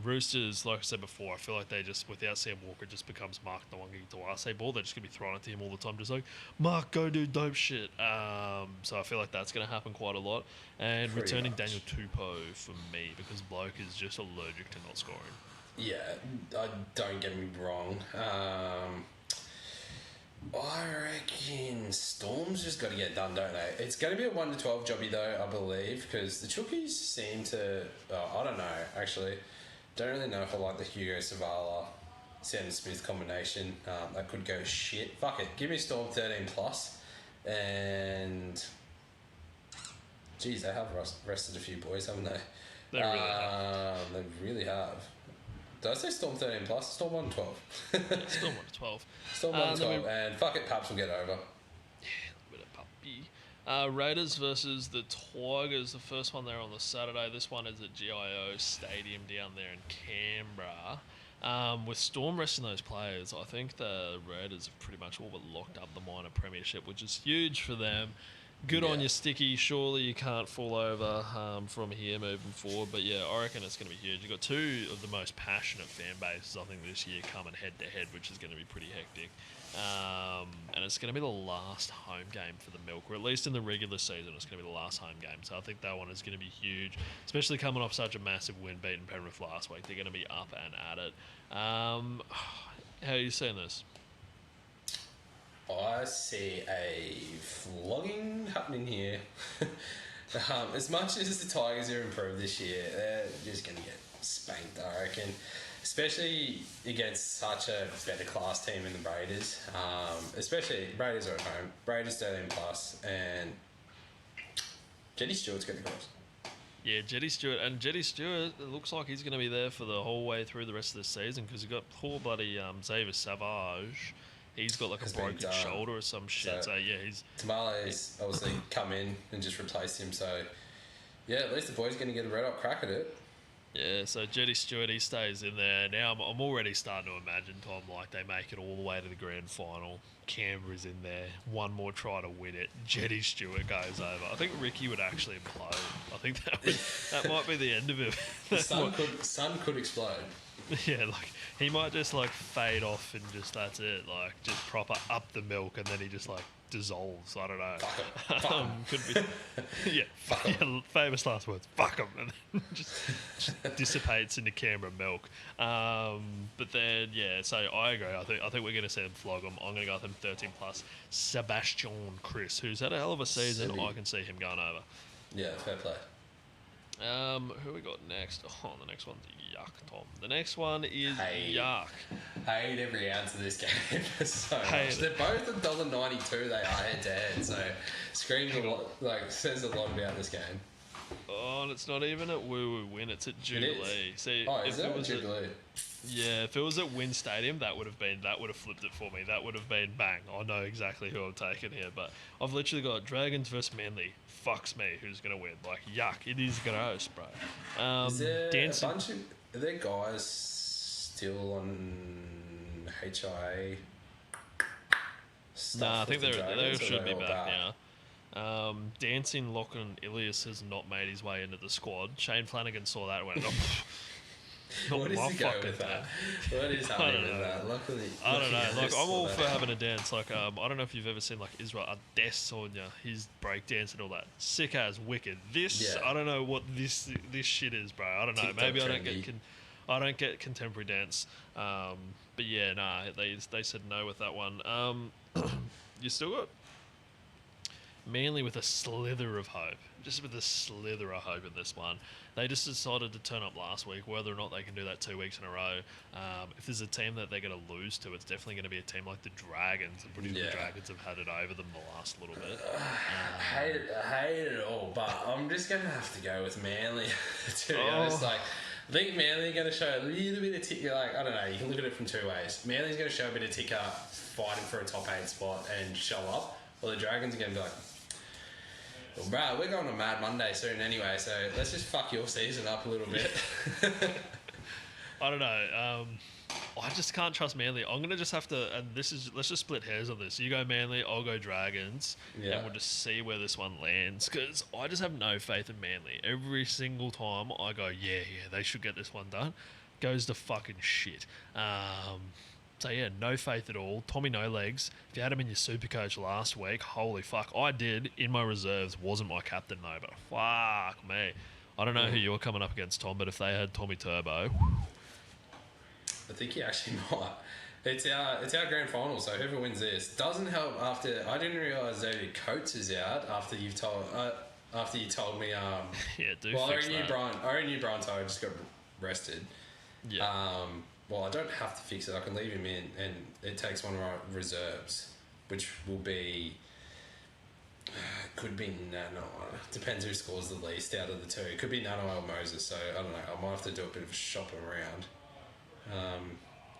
Roosters, like I said before, I feel like they just, without Sam Walker, it just becomes Mark Nwangi Tawase ball. They're just going to be throwing it to him all the time, just like, Mark, go do dope shit. So I feel like that's going to happen quite a lot. And Pretty returning much. Daniel Tupou for me, because bloke is just allergic to not scoring. Yeah, don't get me wrong. I reckon Storm's just got to get done, don't they? It's going to be a 1-12 jobby though, I believe, because the Chookies seem to. I don't know, actually. Don't really know if I like the Hugo Savala Sandon Smith combination. That could go shit. Fuck it, give me Storm 13 plus, and geez, they have rested a few boys, haven't they? They really have. They really have. Did I say Storm 13 plus? Storm 1-12. Still 1-12. Storm 1-12, and fuck it, Paps will get over. Bit of puppy. Raiders versus the Tigers. The first one there on the Saturday. This one is at GIO Stadium down there in Canberra. With Storm resting those players, I think the Raiders have pretty much all but locked up the minor premiership, which is huge for them. Good on you, Sticky. Surely you can't fall over from here moving forward. But yeah, I reckon it's going to be huge. You've got two of the most passionate fan bases, I think, this year coming head to head, which is going to be pretty hectic. And it's going to be the last home game for the Milk, or at least in the regular season, it's going to be the last home game. So I think that one is going to be huge, especially coming off such a massive win beating Penrith last week. They're going to be up and at it. How are you seeing this? I see a flogging happening here. As much as the Tigers are improved this year, they're just going to get spanked, I reckon. Especially against such a better class team in the Raiders. Especially, Raiders are at home. Raiders 13 plus, and Jetty Stewart's getting close. Yeah, Jetty Stewart. And Jetty Stewart, it looks like he's going to be there for the whole way through the rest of the season, because you've got poor bloody Xavier Savage. He's got like a broken shoulder or some shit. So yeah, he's... Tamale's obviously come in and just replaced him. So yeah, at least the boy's going to get a red hot crack at it. Yeah, so Jetty Stewart, he stays in there. Now I'm already starting to imagine, Tom, like they make it all the way to the grand final. Canberra's in there. One more try to win it. Jetty Stewart goes over. I think Ricky would actually implode. I think that might be the end of it. Sun could explode. Yeah, like he might just like fade off and just that's it. Like just proper up the milk, and then he just like dissolves. I don't know. Fuck him. Could be. Yeah, famous last words. Fuck him, and then just dissipates into Canberra milk. But then yeah, so I agree. I think we're gonna see them flog them. I'm gonna go with them 13 plus. Sebastian Chris, who's had a hell of a season. I can see him going over. Yeah, fair play. Who we got next? Oh, the next one's yuck, Tom. The next one is yuck. Hate every ounce of this game so Hate much. They're both $1.92. They are head to head, so screams a lot. Like says a lot about this game. Oh, and it's not even at Woo Woo Win. It's at Jubilee. See, is it at Jubilee? Yeah, if it was at Win Stadium, that would have flipped it for me. That would have been bang. I know exactly who I'm taking here, but I've literally got Dragons versus Manly. Fucks me, who's gonna win? Like yuck, it is gross, bro. Is there dancing... a bunch of are there guys still on HIA? Nah, I think they should be back now. Dancing Lachlan Ilias has not made his way into the squad. Shane Flanagan saw that and went, what is he going with that? What is happening with that? Luckily, I don't know. Like, I'm all for having a dance. Like, I don't know if you've ever seen like Israel Des Hasler, his break dance and all that. Sick as wicked. This, I don't know what this shit is, bro. I don't know. Maybe I don't get contemporary dance. But yeah, nah. They said no with that one. You still got Manly with a slither of hope. Just with a slither of hope in this one. They just decided to turn up last week. Whether or not they can do that 2 weeks in a row, if there's a team that they're going to lose to, it's definitely going to be a team like the Dragons. The British Dragons have had it over them the last little bit. I hate it all, but I'm just going to have to go with Manly. To be honest, like, I think Manly are going to show a little bit of ticker. Like, I don't know, you can look at it from two ways. Manly's going to show a bit of ticker, fighting for a top 8 spot and show up, or the Dragons are going to be like, well, bro, we're going to Mad Monday soon anyway, so let's just fuck your season up a little bit. I don't know. I just can't trust Manly. I'm going to just have to, and let's just split hairs on this. You go Manly, I'll go Dragons, and we'll just see where this one lands, because I just have no faith in Manly. Every single time I go, yeah, they should get this one done, goes to fucking shit. So yeah, no faith at all. Tommy No Legs, if you had him in your super coach last week, holy fuck. I did in my reserves, wasn't my captain though, but fuck me. I don't know who you're coming up against, Tom, but if they had Tommy Turbo. I think he actually might. It's our grand final, so whoever wins this doesn't help. After I didn't realise David Coates is out after you told me. Yeah, do well, fix I already knew Brian Tyler just got rested. Yeah. Well, I don't have to fix it. I can leave him in, and it takes one of our reserves, which will be could be Nano. Depends who scores the least out of the two. It could be Nano or Moses. So I don't know. I might have to do a bit of shopping around.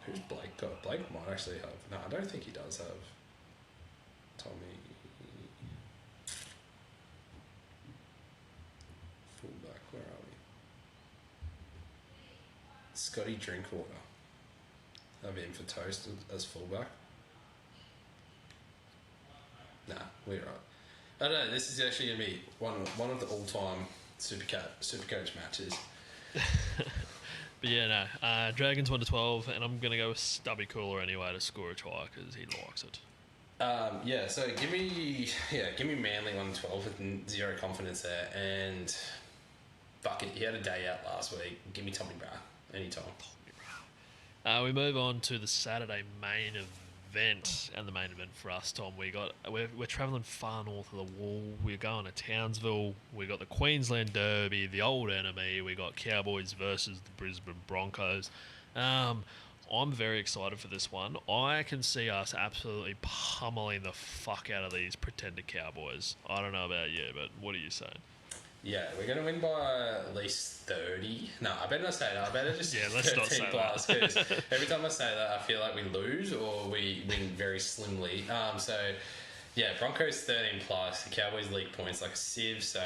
Who's Blake got? Blake might actually have. No, I don't think he does have Tommy. Fullback, where are we? Scotty Drinkwater. Have him for Toast as fullback. Nah, we're right. I don't know. This is actually gonna be one of the all-time Supercoach matches. But yeah, no. Dragons 1-12, and I'm gonna go with Stubby Cooler anyway to score a try because he likes it. Yeah. So give me Manly 1-12 with zero confidence there, and fuck it. He had a day out last week. Give me Tommy Bra anytime. We move on to the Saturday main event, and the main event for us, Tom. We're travelling far north of the wall. We're going to Townsville. We got the Queensland Derby, the old enemy. We got Cowboys versus the Brisbane Broncos. I'm very excited for this one. I can see us absolutely pummeling the fuck out of these pretender Cowboys. I don't know about you, but what are you saying? Yeah, we're going to win by at least 30. No, I better not say that. I better just let's not say plus, because every time I say that, I feel like we lose or we win very slimly. So, yeah, Broncos 13 plus. The Cowboys league points like a sieve. So,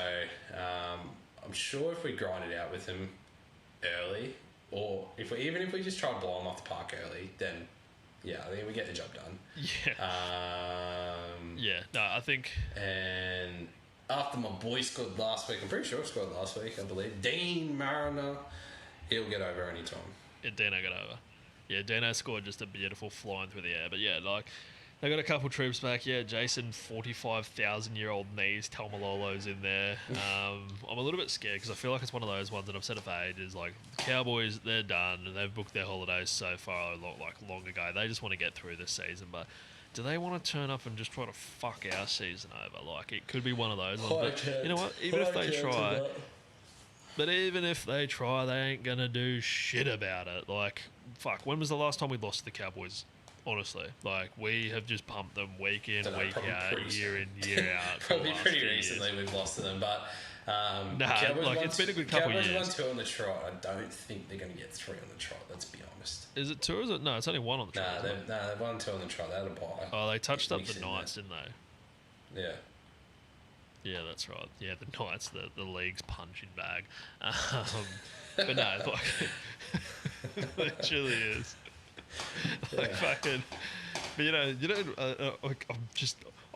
I'm sure if we grind it out with them early, or even if we just try to blow them off the park early, then yeah, I think we get the job done. Yeah. I think. And after my boy scored last week, I'm pretty sure he scored last week, I believe, Dean Mariner, he'll get over any time. Yeah, Dino got over. Yeah, Dino scored just a beautiful flying through the air. But yeah, like, they got a couple troops back. Yeah, Jason, 45,000-year-old knees, Talmalolo's in there. I'm a little bit scared because I feel like it's one of those ones that I've said it for ages. Like, the Cowboys, they're done, and they've booked their holidays so far, long ago. They just want to get through this season, but do they want to turn up and just try to fuck our season over? Like, it could be one of those ones. But you know what? Even if they try, they ain't going to do shit about it. Like, fuck, when was the last time we lost to the Cowboys? Honestly, like, we have just pumped them week in, week out, year in, year out. Probably pretty recently we've lost to them, but it's been a good couple of years. Cowboys won 2 on the trot. I don't think they're going to get 3 on the trot, let's be honest. Is it 2 or is it? No, it's only 1 on the trot. They've won 2 on the trot. They had a bye. Oh, they touched up the Knights, didn't they? Yeah. Yeah, that's right. Yeah, the Knights, the league's punching bag. But no, like, it literally is. Like, fucking, but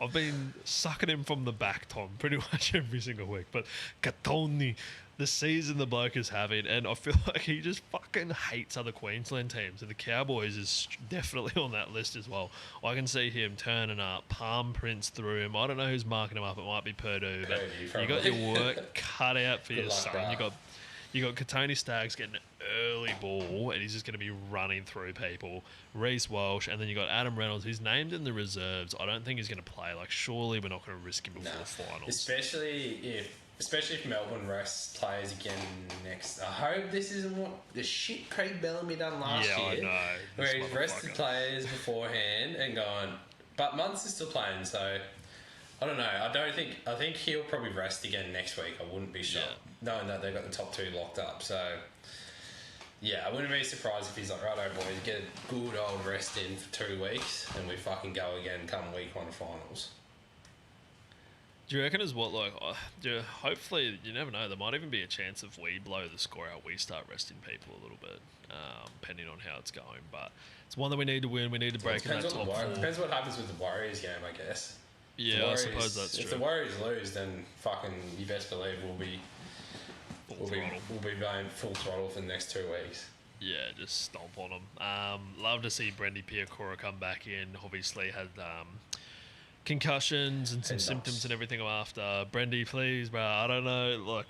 I've been sucking him from the back, Tom, pretty much every single week. But Katoni, the season the bloke is having, and I feel like he just fucking hates other Queensland teams. And the Cowboys is definitely on that list as well. I can see him turning up, palm prints through him. I don't know who's marking him up. It might be Purdue, but you got your work cut out for your son. You got Katoni Staggs getting early ball, and he's just going to be running through people. Reece Walsh, and then you got Adam Reynolds, who's named in the reserves. I don't think he's going to play. Like, surely we're not going to risk him before finals. Especially if Melbourne rests players again next. I hope this isn't what the shit Craig Bellamy done last year. Yeah, I know. Where he's rested players beforehand and gone, but Muntz is still playing, so I don't know. I think he'll probably rest again next week. I wouldn't be shocked, knowing that they've got the top 2 locked up. So yeah, I wouldn't be surprised if he's like, righto boys, get a good old rest in for 2 weeks and we fucking go again come week 1 finals. Do you reckon is what, like, hopefully, you never know, there might even be a chance if we blow the score out, we start resting people a little bit, depending on how it's going. But it's one that we need to win. We need to break in that top 4. Depends what happens with the Warriors game, I guess. Yeah, I suppose that's true. If the Warriors lose, then fucking you best believe we'll be going full throttle for the next 2 weeks. Yeah, just stomp on them. Love to see Brendy Piakura come back in. Obviously had concussions and some symptoms and everything after. Brendy, please, bro. I don't know, like,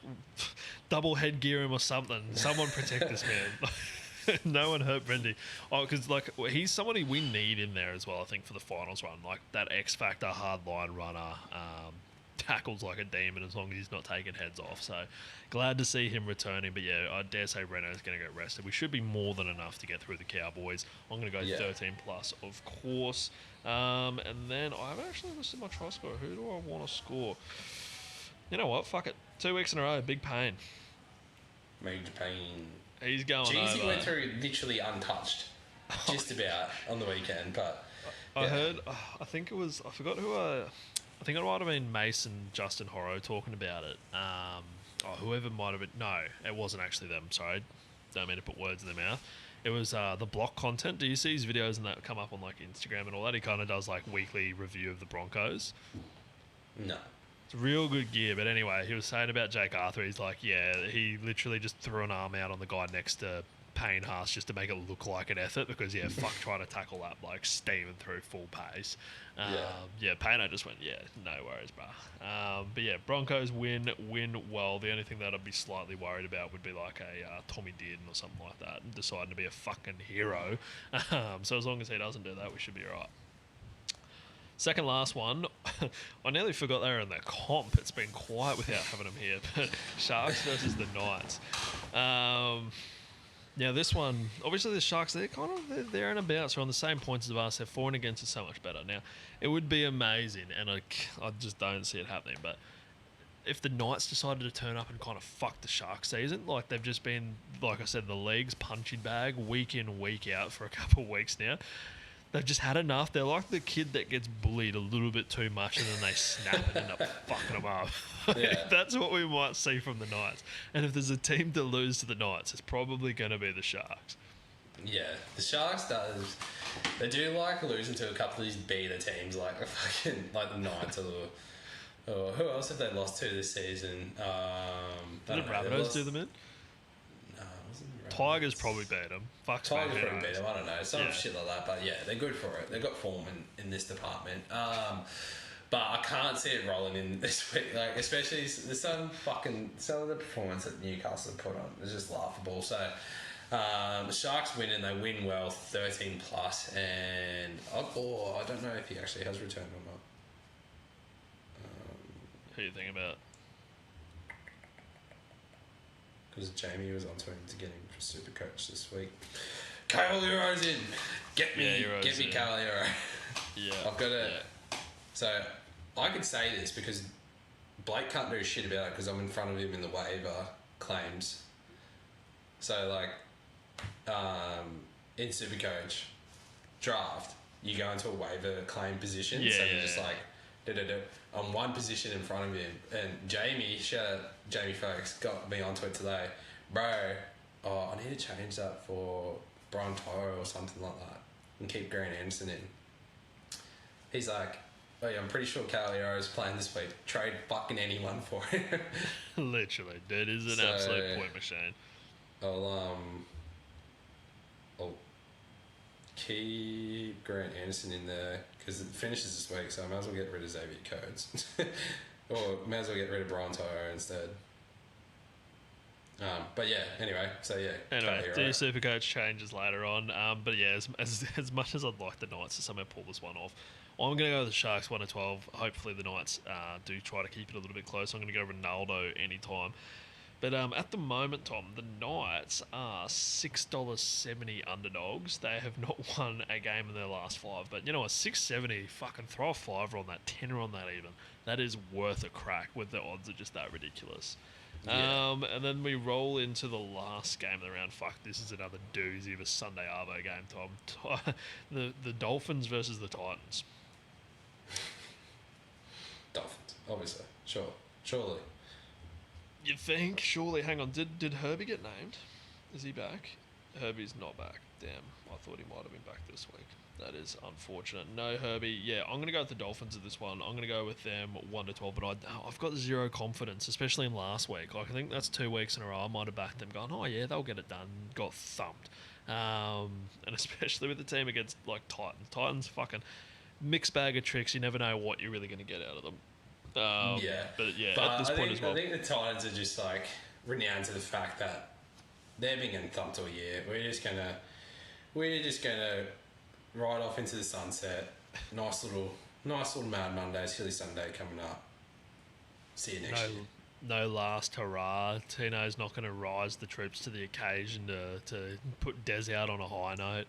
double headgear him or something. Someone protect this man. No one hurt Brendy. Oh, because, like, he's somebody we need in there as well, I think, for the finals run. Like, that X-Factor hard line runner, tackles like a demon as long as he's not taking heads off. So, glad to see him returning. But, yeah, I dare say Renault's going to get rested. We should be more than enough to get through the Cowboys. I'm going to go 13+, of course. And then I've actually listed my try score. Who do I want to score? You know what? Fuck it. 2 weeks in a row. Big pain. Major pain. He's going Jeezy over. went through literally untouched. Just about on the weekend. But I heard, I think it was, I forgot who I think it might have been Mason, Justin Horro talking about it. Whoever might have been, no, it wasn't actually them, sorry. Don't mean to put words in their mouth. It was the block content. Do you see his videos and that come up on like Instagram and all that? He kind of does like weekly review of the Broncos. No. It's real good gear. But anyway, he was saying about Jake Arthur. He's like, yeah, he literally just threw an arm out on the guy next to Payne Haas just to make it look like an effort because, yeah, fuck trying to tackle that like steaming through full pace. Payne just went, yeah, no worries, bruh. But yeah, Broncos win well. The only thing that I'd be slightly worried about would be like a Tommy Dearden or something like that and deciding to be a fucking hero. So as long as he doesn't do that, we should be all right. Second last one, I nearly forgot they were in the comp. It's been quiet without having them here. But Sharks versus the Knights. Now this one, obviously the Sharks, they're there and about, so on the same points as us. Their for and against is so much better. Now, it would be amazing, and I just don't see it happening, but if the Knights decided to turn up and kind of fuck the Sharks season, like they've just been, like I said, the league's punching bag week in, week out for a couple of weeks now. They've just had enough. They're like the kid that gets bullied a little bit too much and then they snap and end up fucking them up. Yeah. That's what we might see from the Knights. And if there's a team to lose to the Knights, it's probably going to be the Sharks. Yeah, the Sharks they do like losing to a couple of these beta teams like fucking like the Knights or who else have they lost to this season? Did the Rabbitohs do them in? Tigers probably beat them. Tigers probably beat them. I don't know. Some shit like that. But yeah, they're good for it. They've got form in this department. But I can't see it rolling in this week. Like, especially there's some of the performance that Newcastle put on is just laughable. So the Sharks win and they win well, 13+. And I don't know if he actually has returned or not. Who are you thinking about? Because Jamie was onto him to get him for super coach this week. Kyle Leroy's in. Get me Kyle Leroy. Yeah. I've got to. Yeah. So I could say this because Blake can't do shit about it because I'm in front of him in the waiver claims. So like, in Supercoach draft, you go into a waiver claim position. So you're just like, on one position in front of him. And Jamie, shout out Jamie Folks, got me onto it today. Bro, I need to change that for Brian Tyler or something like that and keep Grant Anderson in. He's like, oh yeah, I'm pretty sure Caliero is playing this week. Trade fucking anyone for it. Literally, dude is an absolute point machine. I'll keep Grant Anderson in there because it finishes this week, so I might as well get rid of Xavier Coates. Or might as well get rid of Brian Tyler instead. But yeah, anyway, so yeah. Anyway, totally the right. Supercoach changes later on. But yeah, as much as I'd like the Knights to somehow pull this one off, I'm going to go with the Sharks 1-12. Hopefully the Knights do try to keep it a little bit close. I'm going to go Ronaldo anytime. But at the moment, Tom, the Knights are $6.70 underdogs. They have not won a game in their last 5. But you know what? $6.70, fucking throw a fiver on that, tenner on that even. That is worth a crack with the odds are just that ridiculous. Yeah. And then we roll into the last game of the round. Fuck, this is another doozy of a Sunday Arvo game, Tom. The Dolphins versus the Titans. Dolphins, obviously. Surely. You think? Surely, hang on. Did Herbie get named? Is he back? Herbie's not back. Damn, I thought he might have been back this week. That is unfortunate. No, Herbie. Yeah, I'm going to go with the Dolphins at this one. I'm going to go with them 1-12, but I've got zero confidence, especially in last week. Like, I think that's 2 weeks in a row. I might have backed them going, oh, yeah, they'll get it done. Got thumped. And especially with the team against, like, Titans. Titans fucking mixed bag of tricks. You never know what you're really going to get out of them. Yeah. But yeah, But at this point as well. I think the Titans are just like renowned to the fact that they've been getting thumped all year. We're just gonna ride off into the sunset. Nice little Mad Monday, Silly Sunday coming up. See you next year. No last hurrah. Tino's not going to rise the troops to the occasion to put Des out on a high note.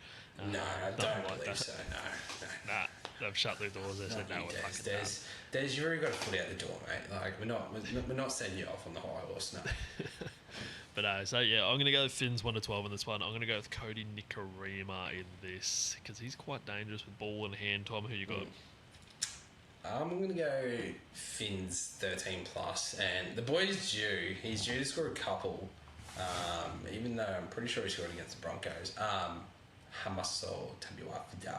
No, I nothing don't like believe that. so. No. Nah, they've shut their doors. They said no, we're fucking done. Des, you've already got a foot out the door, mate. Like we're not sending you off on the high horse. No. But so yeah, I'm going to go with Finns 1-12 in this one. I'm going to go with Cody Nikarima in this because he's quite dangerous with ball in hand. Tom, who you got? I'm going to go Finns 13 plus, and the boy's due. He's due to score a couple, even though I'm pretty sure he scored against the Broncos. Hamaso Tabuafida.